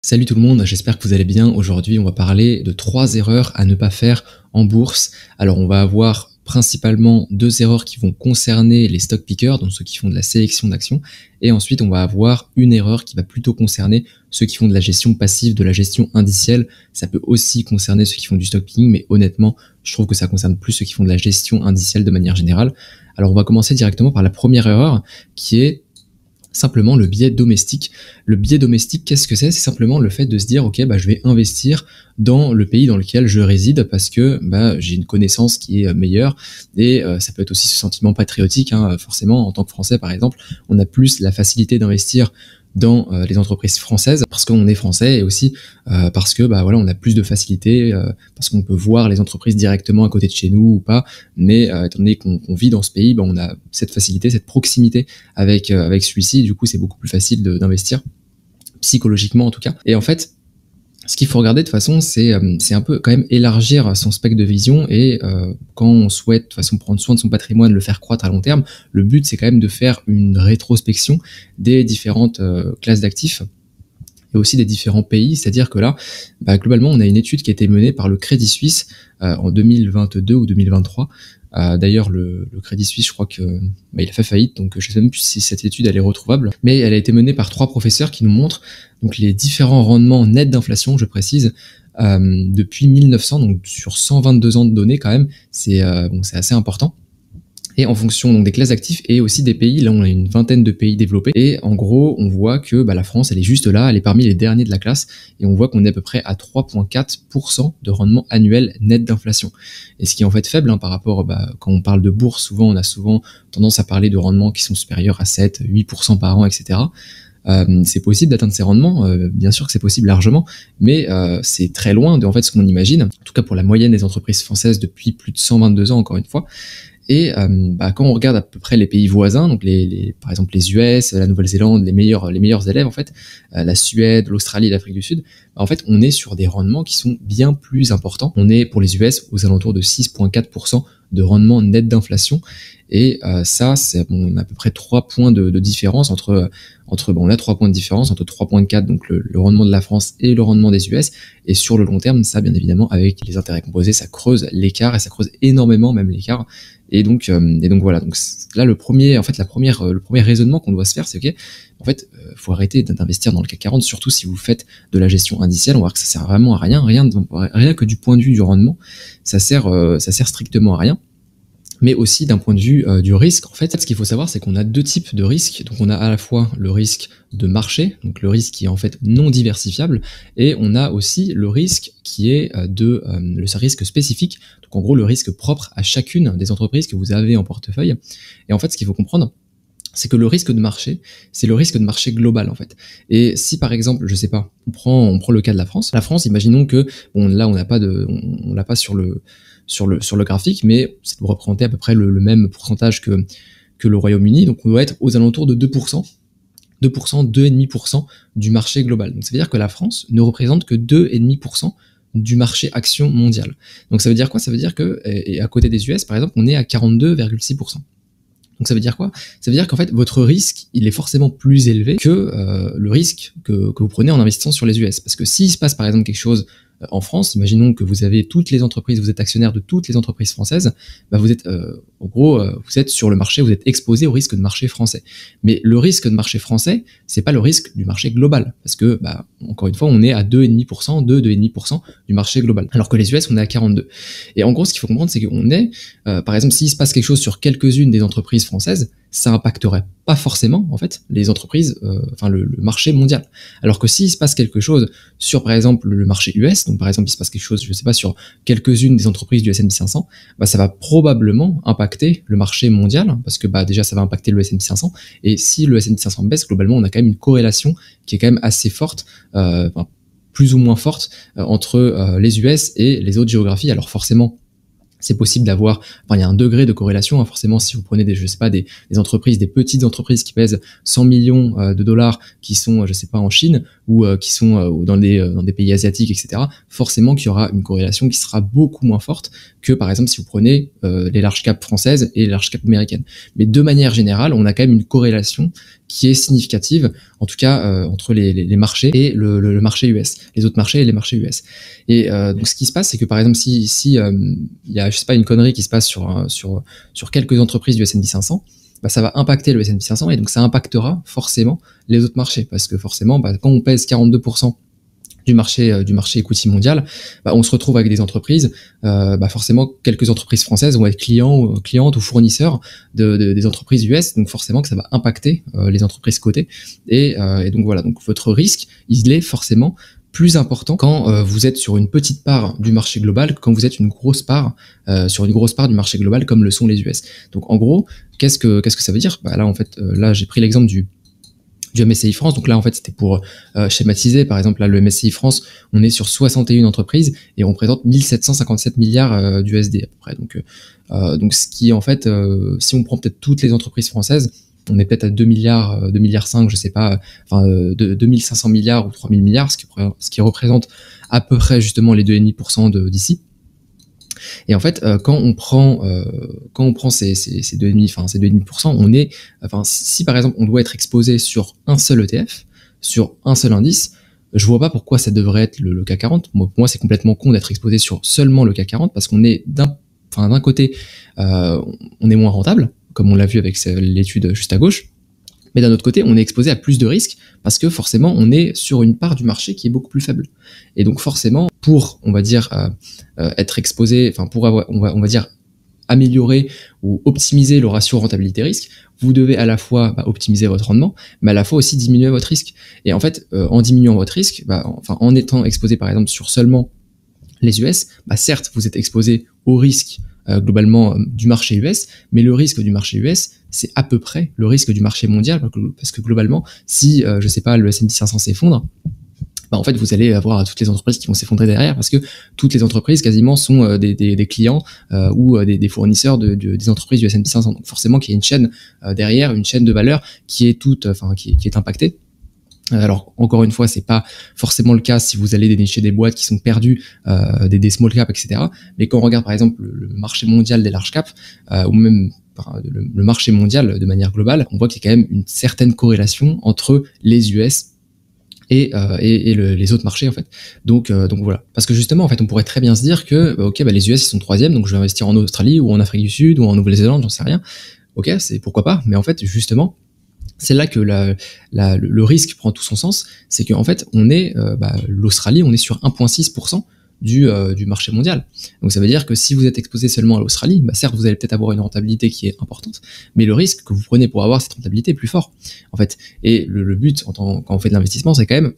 Salut tout le monde, j'espère que vous allez bien. Aujourd'hui, on va parler de 3 erreurs à ne pas faire en bourse. Alors, on va avoir principalement 2 erreurs qui vont concerner les stock pickers, donc ceux qui font de la sélection d'actions. Et ensuite, on va avoir une erreur qui va plutôt concerner ceux qui font de la gestion passive, de la gestion indicielle. Ça peut aussi concerner ceux qui font du stock picking, mais honnêtement, je trouve que ça concerne plus ceux qui font de la gestion indicielle de manière générale. Alors, on va commencer directement par la première erreur, qui est simplement le biais domestique. Le biais domestique, qu'est-ce que c'est? C'est simplement le fait de se dire, ok, je vais investir dans le pays dans lequel je réside parce que j'ai une connaissance qui est meilleure, et ça peut être aussi ce sentiment patriotique, forcément, en tant que Français par exemple, on a plus la facilité d'investir dans les entreprises françaises parce qu'on est français, et aussi parce que on a plus de facilité, parce qu'on peut voir les entreprises directement à côté de chez nous ou pas, mais étant donné qu'on vit dans ce pays, on a cette facilité, cette proximité avec celui-ci. Du coup, c'est beaucoup plus facile d'investir, psychologiquement en tout cas. Et en fait, ce qu'il faut regarder de toute façon, c'est un peu quand même élargir son spectre de vision, et quand on souhaite de toute façon prendre soin de son patrimoine, le faire croître à long terme, le but c'est quand même de faire une rétrospection des différentes classes d'actifs et aussi des différents pays. C'est-à-dire que là, globalement, on a une étude qui a été menée par le Crédit Suisse en 2022 ou 2023. D'ailleurs, le Crédit Suisse, je crois que il a fait faillite, donc je sais même plus si cette étude elle est retrouvable, mais elle a été menée par 3 professeurs qui nous montrent donc les différents rendements nets d'inflation, je précise, depuis 1900, donc sur 122 ans de données quand même, c'est assez important. Et en fonction donc des classes d'actifs et aussi des pays, là on a une vingtaine de pays développés, et en gros on voit que la France elle est juste là, elle est parmi les derniers de la classe, et on voit qu'on est à peu près à 3,4% de rendement annuel net d'inflation. Et ce qui est en fait faible par rapport, quand on parle de bourse, on a souvent tendance à parler de rendements qui sont supérieurs à 7, 8% par an, etc. C'est possible d'atteindre ces rendements, bien sûr que c'est possible largement, mais c'est très loin de ce qu'on imagine, en tout cas pour la moyenne des entreprises françaises depuis plus de 122 ans encore une fois. Et quand on regarde à peu près les pays voisins, donc par exemple les US, la Nouvelle-Zélande, les meilleurs élèves en fait, la Suède, l'Australie, l'Afrique du Sud, en fait on est sur des rendements qui sont bien plus importants. On est pour les US aux alentours de 6,4% de rendement net d'inflation, et ça c'est on a à peu près 3 points de différence entre on a 3 points de différence entre 3,4, donc le rendement de la France et le rendement des US. Et sur le long terme, ça bien évidemment avec les intérêts composés, ça creuse l'écart, et ça creuse énormément même l'écart. Et donc voilà, donc là le premier raisonnement qu'on doit se faire, c'est ok, en fait faut arrêter d'investir dans le CAC 40, surtout si vous faites de la gestion indicielle. On va voir que ça sert vraiment à rien que du point de vue du rendement, ça sert strictement à rien. Mais aussi d'un point de vue du risque. En fait, ce qu'il faut savoir, c'est qu'on a 2 types de risques. Donc on a à la fois le risque de marché, donc le risque qui est en fait non diversifiable, et on a aussi le risque qui est le risque spécifique, donc en gros le risque propre à chacune des entreprises que vous avez en portefeuille. Et en fait, ce qu'il faut comprendre, c'est que le risque de marché, c'est le risque de marché global en fait. Et si par exemple, je sais pas, on prend le cas de la France. La France, imaginons que là on l'a pas sur le graphique, mais ça doit représenter à peu près le même pourcentage que le Royaume-Uni. Donc on doit être aux alentours de 2%, 2,5% du marché global. Donc ça veut dire que la France ne représente que 2,5% du marché action mondial. Donc ça veut dire quoi? Ça veut dire que, et à côté des US par exemple, on est à 42,6%. Donc ça veut dire quoi? Ça veut dire qu'en fait votre risque il est forcément plus élevé que le risque que vous prenez en investissant sur les US. Parce que s'il se passe par exemple quelque chose en France, imaginons que vous avez toutes les entreprises, vous êtes actionnaire de toutes les entreprises françaises, vous êtes vous êtes sur le marché, vous êtes exposé au risque de marché français. Mais le risque de marché français, c'est pas le risque du marché global, parce que encore une fois, on est à 2,5% du marché global, alors que les US on est à 42. Et en gros, ce qu'il faut comprendre, c'est qu'on est, par exemple, s'il se passe quelque chose sur quelques-unes des entreprises françaises, ça impacterait pas forcément en fait les entreprises, le marché mondial. Alors que s'il se passe quelque chose sur par exemple le marché US, donc par exemple il se passe quelque chose, je sais pas, sur quelques-unes des entreprises du S&P 500, ça va probablement impacter le marché mondial, parce que déjà ça va impacter le S&P 500, et si le S&P 500 baisse, globalement on a quand même une corrélation qui est quand même assez forte, plus ou moins forte, entre les US et les autres géographies. Alors forcément c'est possible d'avoir, il y a un degré de corrélation, forcément, si vous prenez des entreprises, des petites entreprises qui pèsent 100 millions de dollars, qui sont, je sais pas, en Chine, ou qui sont dans des pays asiatiques, etc., forcément qu'il y aura une corrélation qui sera beaucoup moins forte que par exemple si vous prenez les large cap françaises et les large cap américaines. Mais de manière générale, on a quand même une corrélation qui est significative, en tout cas entre les marchés et le marché US, les autres marchés et les marchés US. Et donc ce qui se passe, c'est que par exemple si il y a, je sais pas, une connerie qui se passe sur quelques entreprises du S&P 500, bah, ça va impacter le S&P 500 et donc ça impactera forcément les autres marchés, parce que forcément, bah, quand on pèse 42% du marché equity mondial, bah, on se retrouve avec des entreprises, bah, forcément quelques entreprises françaises vont être clientes ou fournisseurs des entreprises US, donc forcément que ça va impacter les entreprises cotées, et donc voilà, donc votre risque, il est forcément plus important quand vous êtes sur une petite part du marché global que quand vous êtes une grosse part sur une grosse part du marché global comme le sont les US. Donc en gros, qu'est-ce que ça veut dire? Bah là en fait, là j'ai pris l'exemple du MSCI France. Donc là, en fait, c'était pour schématiser. Par exemple, là, le MSCI France, on est sur 61 entreprises et on représente 1757 milliards d'USD à peu près. Donc ce qui, en fait, si on prend peut-être toutes les entreprises françaises, on est peut-être à 2 milliards, 2 milliards 5, je sais pas, enfin, 2500 milliards ou 3000 milliards, ce qui représente à peu près justement les 2,5% d'ici. Et en fait, quand on prend ces 2,5%, ces 2,5%, on est, enfin, si par exemple on doit être exposé sur un seul ETF, sur un seul indice, je vois pas pourquoi ça devrait être le CAC 40. Pour moi, c'est complètement con d'être exposé sur seulement le CAC 40 parce qu'on est d'un côté, on est moins rentable, comme on l'a vu avec l'étude juste à gauche. Mais d'un autre côté, on est exposé à plus de risques parce que forcément, on est sur une part du marché qui est beaucoup plus faible. Et donc forcément, pour, on va dire, être exposé, enfin pour avoir, on va dire, améliorer ou optimiser le ratio rentabilité-risque, vous devez à la fois optimiser votre rendement, mais à la fois aussi diminuer votre risque. Et en fait, en diminuant votre risque, en étant exposé par exemple sur seulement les US, certes, vous êtes exposé au risque globalement du marché US, mais le risque du marché US, c'est à peu près le risque du marché mondial, parce que globalement, si, je sais pas, le S&P 500 s'effondre, en fait, vous allez avoir toutes les entreprises qui vont s'effondrer derrière, parce que toutes les entreprises quasiment sont des clients ou des fournisseurs des entreprises du S&P 500. Donc forcément qu'il y a une chaîne derrière, une chaîne de valeur qui est qui est impactée. Alors encore une fois, c'est pas forcément le cas si vous allez dénicher des boîtes qui sont perdues, des small caps, etc. Mais quand on regarde par exemple le marché mondial des large caps, ou même le marché mondial de manière globale, on voit qu'il y a quand même une certaine corrélation entre les US et les autres marchés en fait. Donc voilà. Parce que justement en fait, on pourrait très bien se dire que les US ils sont troisième, donc je vais investir en Australie ou en Afrique du Sud ou en Nouvelle-Zélande, j'en sais rien. Ok, c'est pourquoi pas. Mais en fait justement, c'est là que le risque prend tout son sens, c'est qu'en fait, on est l'Australie, on est sur 1,6% du marché mondial. Donc ça veut dire que si vous êtes exposé seulement à l'Australie, certes, vous allez peut-être avoir une rentabilité qui est importante, mais le risque que vous prenez pour avoir cette rentabilité est plus fort, en fait. Et le but, quand on fait de l'investissement, c'est quand même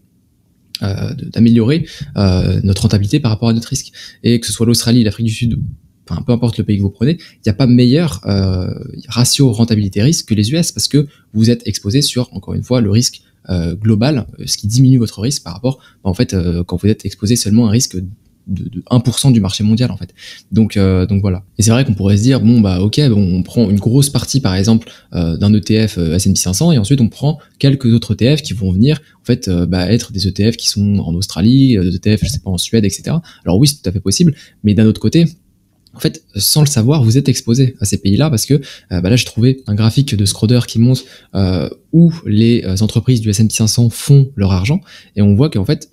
d'améliorer notre rentabilité par rapport à notre risque. Et que ce soit l'Australie, l'Afrique du Sud, enfin peu importe le pays que vous prenez, il n'y a pas meilleur ratio rentabilité-risque que les US, parce que vous êtes exposé sur, encore une fois, le risque global, ce qui diminue votre risque par rapport, quand vous êtes exposé seulement à un risque de 1% du marché mondial en fait. Donc voilà. Et c'est vrai qu'on pourrait se dire on prend une grosse partie par exemple d'un ETF S&P 500 et ensuite on prend quelques autres ETF qui vont venir en fait être des ETF qui sont en Australie, des ETF je sais pas en Suède, etc. Alors oui, c'est tout à fait possible, mais d'un autre côté, en fait, sans le savoir, vous êtes exposé à ces pays-là parce que là, j'ai trouvé un graphique de Schroeder qui montre où les entreprises du S&P 500 font leur argent, et on voit qu'en fait,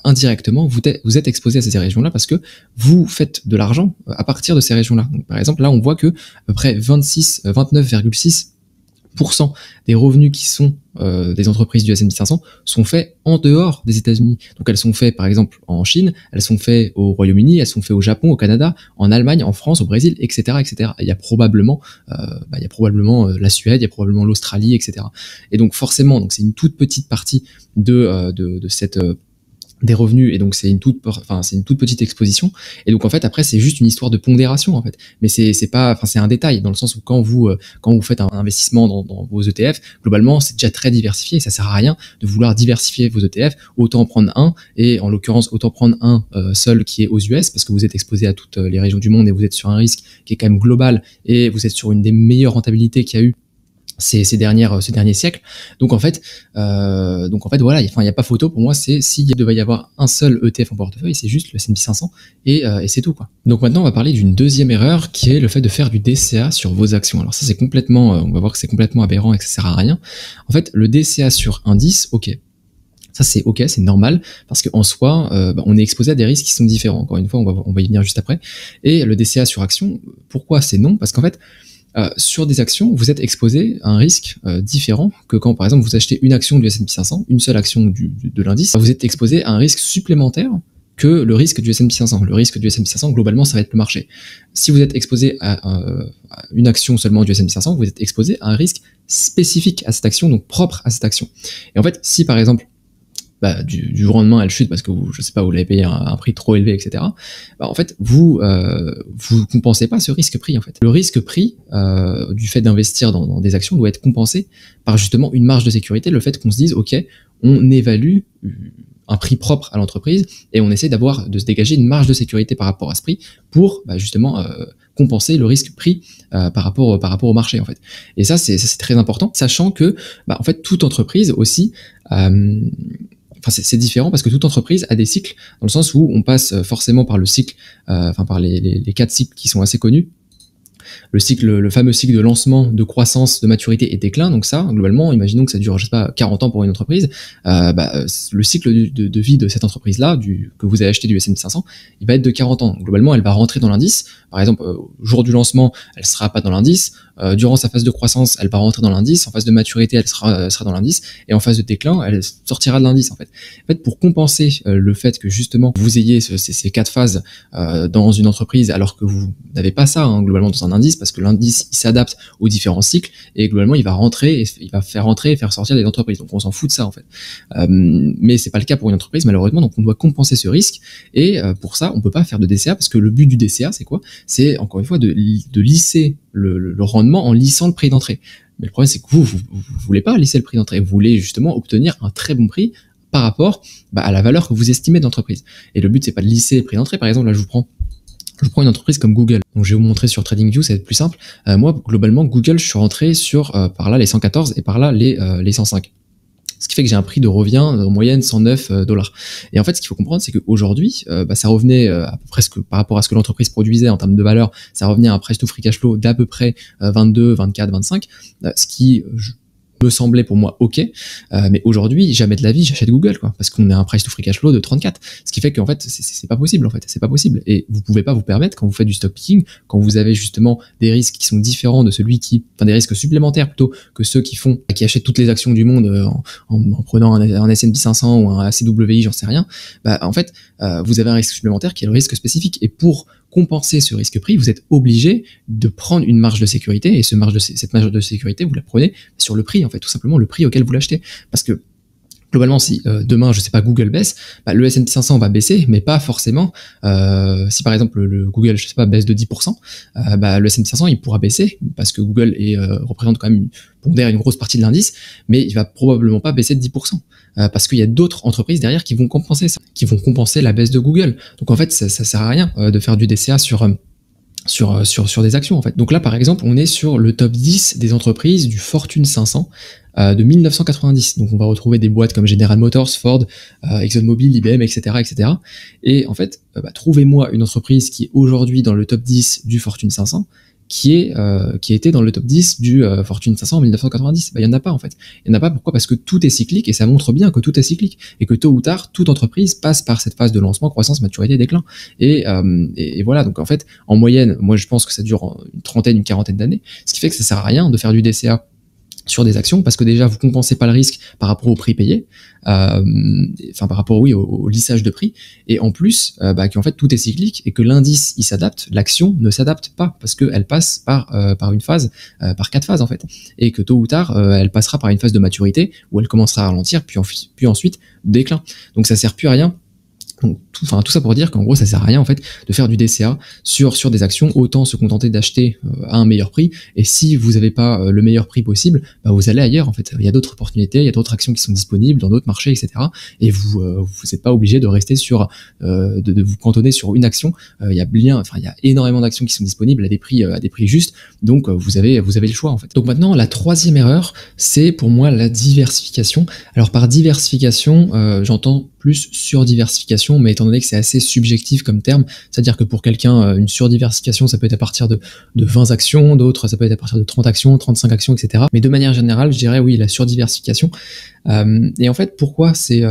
indirectement, vous êtes exposé à ces régions-là parce que vous faites de l'argent à partir de ces régions-là. Donc, par exemple, là, on voit que à peu près 29,6% des revenus qui sont des entreprises du S&P 500 sont faits en dehors des États-Unis. Donc elles sont faites par exemple en Chine, elles sont faites au Royaume-Uni, elles sont faites au Japon, au Canada, en Allemagne, en France, au Brésil, etc., etc. Et il y a probablement, la Suède, il y a probablement l'Australie, etc. Et donc forcément, donc c'est une toute petite partie de cette des revenus, et donc c'est une toute petite exposition, et donc en fait après c'est juste une histoire de pondération en fait, mais c'est un détail dans le sens où quand vous faites un investissement dans vos ETF, globalement c'est déjà très diversifié et ça sert à rien de vouloir diversifier vos ETF, autant en prendre un, et en l'occurrence autant prendre un seul qui est aux US parce que vous êtes exposé à toutes les régions du monde et vous êtes sur un risque qui est quand même global et vous êtes sur une des meilleures rentabilités qu'il y a eu ces derniers siècles. Donc en fait voilà, il n'y a pas photo pour moi. C'est s'il devait y avoir un seul ETF en portefeuille, c'est juste le S&P 500 et c'est tout, quoi. Donc maintenant on va parler d'une deuxième erreur qui est le fait de faire du DCA sur vos actions. Alors ça c'est complètement, on va voir que c'est complètement aberrant et que ça sert à rien. En fait le DCA sur indice, ok. Ça c'est ok, c'est normal, parce qu'en soi, on est exposé à des risques qui sont différents. Encore une fois, on va y venir juste après. Et le DCA sur action, pourquoi c'est non? Parce qu'en fait, sur des actions, vous êtes exposé à un risque différent que quand, par exemple, vous achetez une action du S&P 500, une seule action de l'indice, vous êtes exposé à un risque supplémentaire que le risque du S&P 500. Le risque du S&P 500, globalement, ça va être le marché. Si vous êtes exposé à une action seulement du S&P 500, vous êtes exposé à un risque spécifique à cette action, donc propre à cette action. Et en fait, si par exemple, du jour au lendemain elle chute parce que vous l'avez payé un prix trop élevé, etc. En fait vous compensez pas ce risque prix. En fait le risque prix du fait d'investir dans des actions doit être compensé par justement une marge de sécurité, le fait qu'on se dise ok, on évalue un prix propre à l'entreprise et on essaie de se dégager une marge de sécurité par rapport à ce prix pour justement compenser le risque prix par rapport au marché, en fait. Et ça c'est très important, sachant que en fait toute entreprise aussi c'est différent parce que toute entreprise a des cycles, dans le sens où on passe forcément par le cycle, par les 4 cycles qui sont assez connus. Le fameux cycle de lancement, de croissance, de maturité et déclin. Donc ça, globalement, imaginons que ça dure, 40 ans pour une entreprise. Le cycle de vie de cette entreprise-là, que vous avez acheté du S&P 500, il va être de 40 ans. Donc, globalement, elle va rentrer dans l'indice. Par exemple, au jour du lancement, elle sera pas dans l'indice. Durant sa phase de croissance, elle va rentrer dans l'indice. En phase de maturité, elle sera dans l'indice. Et en phase de déclin, elle sortira de l'indice, en fait. Pour compenser le fait que justement vous ayez ces 4 phases dans une entreprise, alors que vous n'avez pas ça globalement dans un indice, parce que l'indice il s'adapte aux différents cycles et globalement il va faire rentrer et faire sortir des entreprises. Donc on s'en fout de ça, en fait. Mais c'est pas le cas pour une entreprise, malheureusement. Donc on doit compenser ce risque et pour ça on peut pas faire de DCA, parce que le but du DCA c'est quoi? C'est encore une fois de lisser le rendement en lissant le prix d'entrée. Mais le problème c'est que vous voulez pas lisser le prix d'entrée, vous voulez justement obtenir un très bon prix par rapport à la valeur que vous estimez d'entreprise. Et le but c'est pas de lisser le prix d'entrée. Par exemple là je vous prends une entreprise comme Google. Donc je vais vous montrer sur TradingView, ça va être plus simple. Moi globalement Google, je suis rentré sur par là les 114 et par là les 105. Ce qui fait que j'ai un prix de revient en moyenne $109. Et en fait, ce qu'il faut comprendre, c'est qu'aujourd'hui, ça revenait à peu près par rapport à ce que l'entreprise produisait en termes de valeur, ça revenait à un price to free cash flow d'à peu près 22, 24, 25, ce qui me semblait pour moi ok, mais aujourd'hui jamais de la vie j'achète Google, quoi, parce qu'on a un price to free cash flow de 34, ce qui fait qu'en fait c'est pas possible, en fait, c'est pas possible. Et vous pouvez pas vous permettre, quand vous faites du stock picking, quand vous avez justement des risques qui sont différents de des risques supplémentaires plutôt que ceux qui achètent toutes les actions du monde en prenant un S&P 500 ou un ACWI, j'en sais rien, en fait vous avez un risque supplémentaire qui est le risque spécifique, et pour compenser ce risque prix, vous êtes obligé de prendre une marge de sécurité, et cette marge de sécurité, vous la prenez sur le prix, en fait, tout simplement le prix auquel vous l'achetez. Parce que globalement, si demain, Google baisse, le S&P 500 va baisser, mais pas forcément. Si par exemple le Google, baisse de 10%, le S&P 500 il pourra baisser parce que Google représente quand même pondère une grosse partie de l'indice, mais il va probablement pas baisser de 10%, parce qu'il y a d'autres entreprises derrière qui vont compenser ça, qui vont compenser la baisse de Google. Donc en fait, ça sert à rien de faire du DCA sur des actions, en fait. Donc là, par exemple, on est sur le top 10 des entreprises du Fortune 500 de 1990. Donc on va retrouver des boîtes comme General Motors, Ford, ExxonMobil, IBM, etc., etc. Et en fait, trouvez-moi une entreprise qui est aujourd'hui dans le top 10 du Fortune 500 qui était dans le top 10 du Fortune 500 en 1990. Il y en a pas, en fait. Il y en a pas. Pourquoi? Parce que tout est cyclique, et ça montre bien que tout est cyclique, et que tôt ou tard, toute entreprise passe par cette phase de lancement, croissance, maturité, déclin. Et voilà. Donc en fait, en moyenne, moi je pense que ça dure une quarantaine d'années, ce qui fait que ça sert à rien de faire du DCA sur des actions, parce que déjà vous compensez pas le risque par rapport au prix payé, par rapport au lissage de prix, et en plus qu'en fait tout est cyclique, et que l'indice il s'adapte, l'action ne s'adapte pas, parce qu'elle passe par une phase, par 4 phases, en fait, et que tôt ou tard elle passera par une phase de maturité où elle commencera à ralentir, puis ensuite déclin. Donc ça sert plus à rien. Donc tout ça pour dire qu'en gros, ça sert à rien en fait de faire du DCA sur des actions. Autant se contenter d'acheter à un meilleur prix. Et si vous n'avez pas le meilleur prix possible, bah, vous allez ailleurs en fait. Il y a d'autres opportunités, il y a d'autres actions qui sont disponibles dans d'autres marchés, etc. Et vous n'êtes pas obligé de rester sur de vous cantonner sur une action. Il y a énormément d'actions qui sont disponibles à des prix justes. Donc vous avez le choix en fait. Donc maintenant, la troisième erreur, c'est pour moi la diversification. Alors par diversification, j'entends plus surdiversification, mais étant donné que c'est assez subjectif comme terme, c'est-à-dire que pour quelqu'un, une surdiversification, ça peut être à partir de 20 actions, d'autres, ça peut être à partir de 30 actions, 35 actions, etc. Mais de manière générale, je dirais oui, la surdiversification. Et en fait, pourquoi c'est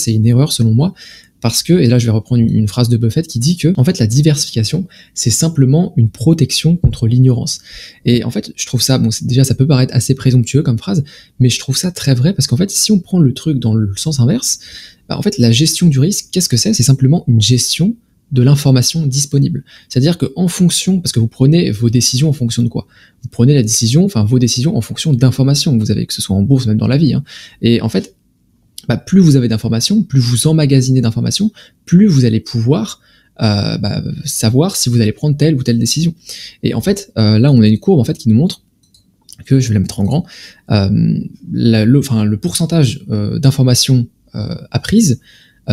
une erreur selon moi ? Parce que, et là je vais reprendre une phrase de Buffett qui dit que, en fait, la diversification, c'est simplement une protection contre l'ignorance. Et en fait, je trouve ça, bon, déjà ça peut paraître assez présomptueux comme phrase, mais je trouve ça très vrai parce qu'en fait, si on prend le truc dans le sens inverse, bah, en fait, la gestion du risque, qu'est-ce que c'est ? C'est simplement une gestion de l'information disponible. C'est-à-dire que en fonction, parce que vous prenez vos décisions en fonction de quoi ? Vous prenez vos décisions en fonction d'informations que vous avez, que ce soit en bourse, même dans la vie. Et en fait, bah, plus vous avez d'informations, plus vous emmagasinez d'informations, plus vous allez pouvoir savoir si vous allez prendre telle ou telle décision. Et en fait, là, on a une courbe en fait qui nous montre que, je vais la mettre en grand, le pourcentage d'informations apprises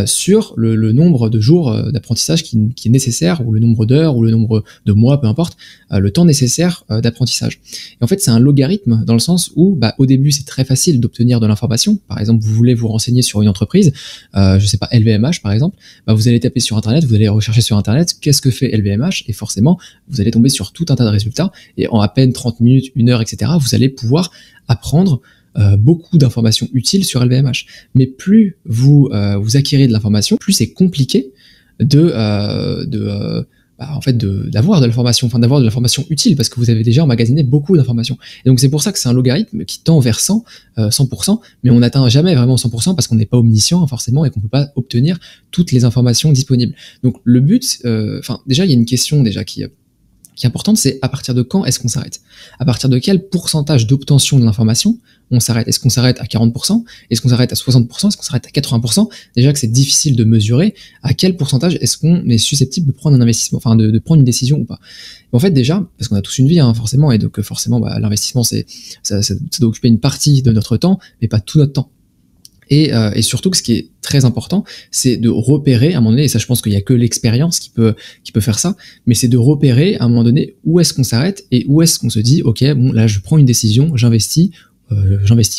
sur le nombre de jours d'apprentissage qui est nécessaire, ou le nombre d'heures, ou le nombre de mois, peu importe, le temps nécessaire d'apprentissage. Et en fait, c'est un logarithme dans le sens où, bah, au début, c'est très facile d'obtenir de l'information. Par exemple, vous voulez vous renseigner sur une entreprise, je sais pas, LVMH par exemple, bah, vous allez taper sur Internet, vous allez rechercher sur Internet qu'est-ce que fait LVMH, et forcément, vous allez tomber sur tout un tas de résultats, et en à peine 30 minutes, 1 heure, etc., vous allez pouvoir apprendre beaucoup d'informations utiles sur LVMH. Mais plus vous acquérez de l'information, plus c'est compliqué d'avoir de l'information utile, parce que vous avez déjà emmagasiné beaucoup d'informations. Et donc c'est pour ça que c'est un logarithme qui tend vers 100%, mais on n'atteint jamais vraiment 100% parce qu'on n'est pas omniscient forcément et qu'on peut pas obtenir toutes les informations disponibles. Donc le but, déjà il y a une question déjà qui est importante, c'est à partir de quand est-ce qu'on s'arrête ? À partir de quel pourcentage d'obtention de l'information on s'arrête ? Est-ce qu'on s'arrête à 40% ? Est-ce qu'on s'arrête à 60% ? Est-ce qu'on s'arrête à 80% ? Déjà que c'est difficile de mesurer à quel pourcentage est-ce qu'on est susceptible de prendre un investissement, de prendre une décision ou pas. Et en fait déjà, parce qu'on a tous une vie forcément, et donc forcément l'investissement ça doit occuper une partie de notre temps, mais pas tout notre temps. Et surtout que ce qui est très important, c'est de repérer à un moment donné, et ça je pense qu'il y a que l'expérience qui peut faire ça, mais c'est de repérer à un moment donné où est-ce qu'on s'arrête et où est-ce qu'on se dit ok, bon là je prends une décision, j'investis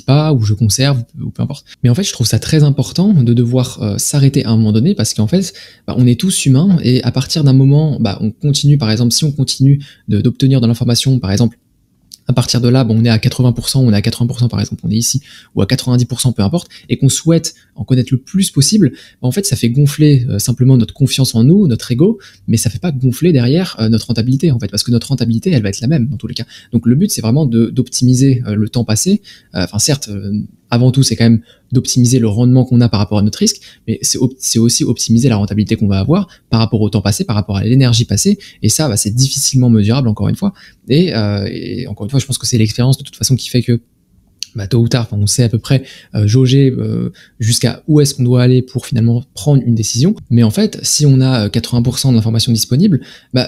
pas, ou je conserve, ou peu importe. Mais en fait je trouve ça très important de devoir s'arrêter à un moment donné, parce qu'en fait on est tous humains, et à partir d'un moment on continue, par exemple si on continue d'obtenir de l'information, par exemple à partir de là, on est à 80%, on est à 80% par exemple, on est ici, ou à 90%, peu importe, et qu'on souhaite en connaître le plus possible, en fait ça fait gonfler simplement notre confiance en nous, notre ego, mais ça fait pas gonfler derrière notre rentabilité en fait, parce que notre rentabilité elle va être la même dans tous les cas. Donc le but c'est vraiment d'optimiser le temps passé, certes avant tout c'est quand même d'optimiser le rendement qu'on a par rapport à notre risque, mais c'est aussi optimiser la rentabilité qu'on va avoir par rapport au temps passé, par rapport à l'énergie passée, et ça c'est difficilement mesurable encore une fois, et encore une fois je pense que c'est l'expérience de toute façon qui fait que tôt ou tard, on sait à peu près jauger jusqu'à où est-ce qu'on doit aller pour finalement prendre une décision. Mais en fait, si on a 80% de l'information disponible,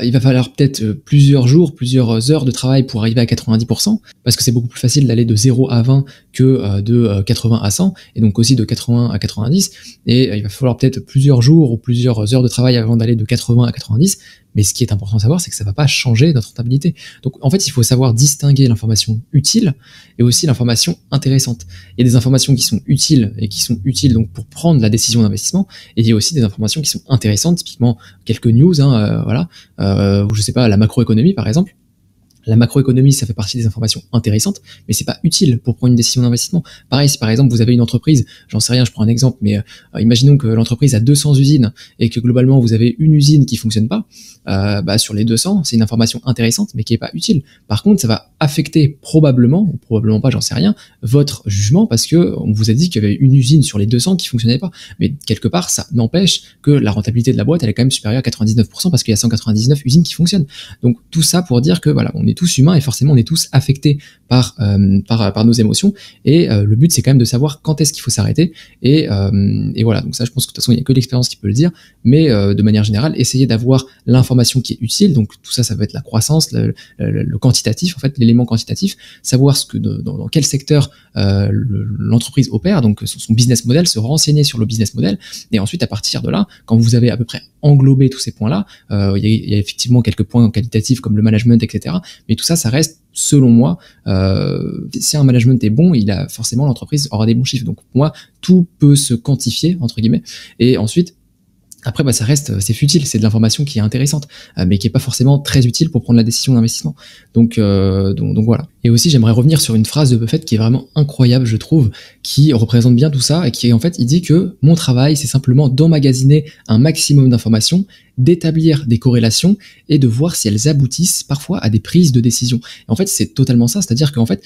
il va falloir peut-être plusieurs jours, plusieurs heures de travail pour arriver à 90%, parce que c'est beaucoup plus facile d'aller de 0 à 20 que de 80 à 100, et donc aussi de 80 à 90, et il va falloir peut-être plusieurs jours ou plusieurs heures de travail avant d'aller de 80 à 90, mais ce qui est important à savoir, c'est que ça va pas changer notre rentabilité. Donc en fait, il faut savoir distinguer l'information utile et aussi l'information intéressante. Il y a des informations qui sont utiles et qui sont utiles donc pour prendre la décision d'investissement, et il y a aussi des informations qui sont intéressantes, typiquement quelques news, ou je sais pas, la macroéconomie par exemple. La macroéconomie, ça fait partie des informations intéressantes, mais c'est pas utile pour prendre une décision d'investissement. Pareil, si par exemple vous avez une entreprise, j'en sais rien, je prends un exemple, mais imaginons que l'entreprise a 200 usines et que globalement vous avez une usine qui fonctionne pas, sur les 200, c'est une information intéressante, mais qui est pas utile. Par contre, ça va affecter probablement, ou probablement pas, j'en sais rien, votre jugement, parce que on vous a dit qu'il y avait une usine sur les 200 qui fonctionnait pas. Mais quelque part, ça n'empêche que la rentabilité de la boîte, elle est quand même supérieure à 99%, parce qu'il y a 199 usines qui fonctionnent. Donc tout ça pour dire que voilà, on est est tous humains et forcément on est tous affectés par nos émotions, et le but c'est quand même de savoir quand est-ce qu'il faut s'arrêter, et voilà. Donc ça, je pense que de toute façon il n'y a que l'expérience qui peut le dire, mais de manière générale, essayer d'avoir l'information qui est utile. Donc tout ça, ça va être la croissance, le quantitatif, en fait, l'élément quantitatif, savoir dans quel secteur l'entreprise opère, donc son business model, se renseigner sur le business model, et ensuite à partir de là, quand vous avez à peu près englobé tous ces points-là, il y a effectivement quelques points qualitatifs comme le management, etc. Mais tout ça, ça reste, selon moi, si un management est bon, l'entreprise aura des bons chiffres. Donc pour moi, tout peut se quantifier, entre guillemets, et ensuite, après, ça reste, c'est futile, c'est de l'information qui est intéressante, mais qui est pas forcément très utile pour prendre la décision d'investissement. Donc voilà. Et aussi, j'aimerais revenir sur une phrase de Buffett qui est vraiment incroyable, je trouve, qui représente bien tout ça, et qui est, en fait, il dit que mon travail, c'est simplement d'emmagasiner un maximum d'informations, d'établir des corrélations et de voir si elles aboutissent parfois à des prises de décision. Et en fait, c'est totalement ça, c'est-à-dire qu'en fait,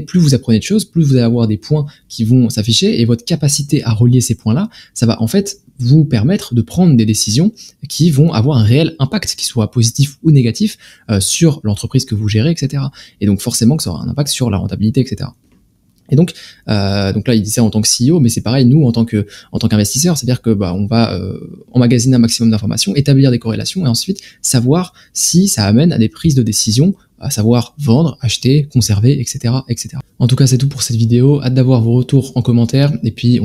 plus vous apprenez de choses, plus vous allez avoir des points qui vont s'afficher, et votre capacité à relier ces points-là, ça va en fait vous permettre de prendre des décisions qui vont avoir un réel impact, qu'il soit positif ou négatif, sur l'entreprise que vous gérez, etc. Et donc forcément que ça aura un impact sur la rentabilité, etc. Et donc là, il dit ça en tant que CEO, mais c'est pareil, nous, en tant qu'investisseur, c'est-à-dire que on va emmagasiner un maximum d'informations, établir des corrélations, et ensuite savoir si ça amène à des prises de décision, à savoir vendre, acheter, conserver, etc., etc. En tout cas, c'est tout pour cette vidéo. Hâte d'avoir vos retours en commentaire, et puis